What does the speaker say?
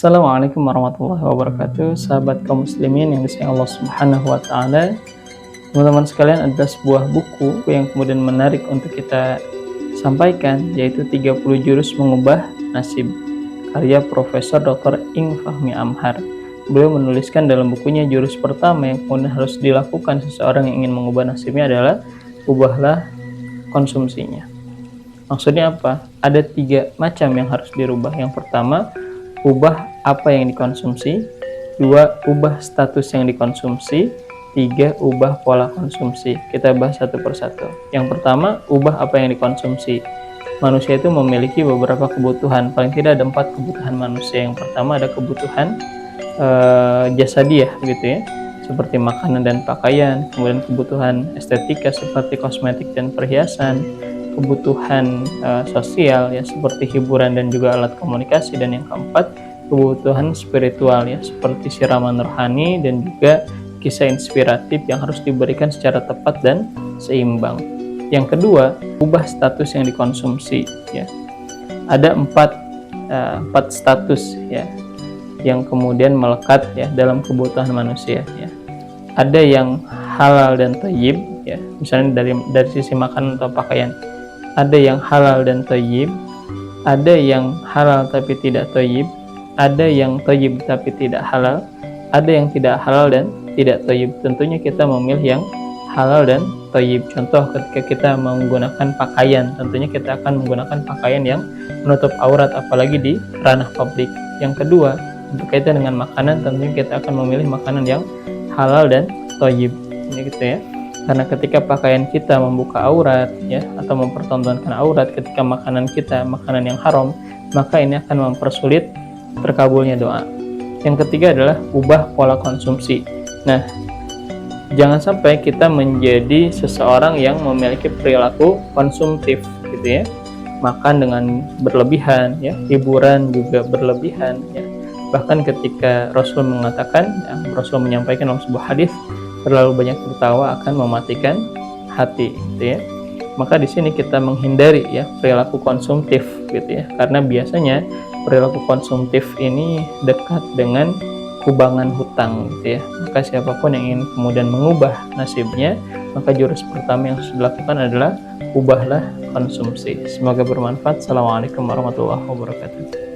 Assalamualaikum warahmatullahi wabarakatuh. Sahabat kaum muslimin yang disayang Allah Subhanahu wa taala. Teman-teman sekalian, ada sebuah buku yang kemudian menarik untuk kita sampaikan, yaitu 30 jurus mengubah nasib, karya Profesor Dr. Ing Fahmi Amhar. Beliau menuliskan dalam bukunya, jurus pertama yang kemudian harus dilakukan seseorang yang ingin mengubah nasibnya adalah ubahlah konsumsinya. Maksudnya apa? Ada 3 macam yang harus dirubah. Yang pertama, ubah apa yang dikonsumsi. 2, ubah status yang dikonsumsi. 3, ubah pola konsumsi. Kita bahas satu persatu. Yang pertama, ubah apa yang dikonsumsi. Manusia itu memiliki beberapa kebutuhan. Paling tidak ada 4 kebutuhan manusia. Yang pertama ada kebutuhan jasadiah gitu ya, seperti makanan dan pakaian. Kemudian kebutuhan estetika seperti kosmetik dan perhiasan. Kebutuhan sosial ya, seperti hiburan dan juga alat komunikasi. Dan yang keempat, kebutuhan spiritual ya, seperti siraman rohani dan juga kisah inspiratif yang harus diberikan secara tepat dan seimbang. Yang kedua, ubah status yang dikonsumsi ya. Ada 4 status ya yang kemudian melekat ya dalam kebutuhan manusia ya. Ada yang halal dan thayyib ya, misalnya dari sisi makanan atau pakaian. Ada yang halal dan thayyib, ada yang halal tapi tidak thayyib, ada yang thayyib tapi tidak halal, ada yang tidak halal dan tidak thayyib. Tentunya kita memilih yang halal dan thayyib. Contoh, ketika kita menggunakan pakaian, tentunya kita akan menggunakan pakaian yang menutup aurat, apalagi di ranah publik. Yang kedua, berkaitan dengan makanan, tentunya kita akan memilih makanan yang halal dan thayyib. Ini gitu ya. Karena ketika pakaian kita membuka aurat ya, atau mempertontonkan aurat, ketika makanan kita makanan yang haram, maka ini akan mempersulit terkabulnya doa. Yang ketiga adalah ubah pola konsumsi. Nah, jangan sampai kita menjadi seseorang yang memiliki perilaku konsumtif gitu ya. Makan dengan berlebihan ya, hiburan juga berlebihan ya. Bahkan ketika Rasul mengatakan, ya, Rasul menyampaikan dalam sebuah hadis, terlalu banyak tertawa akan mematikan hati gitu ya. Maka di sini kita menghindari ya perilaku konsumtif gitu ya, karena biasanya perilaku konsumtif ini dekat dengan kubangan hutang gitu ya. Maka siapapun yang ingin kemudian mengubah nasibnya, maka jurus pertama yang harus dilakukan adalah ubahlah konsumsi. Semoga bermanfaat. Assalamualaikum warahmatullahi wabarakatuh.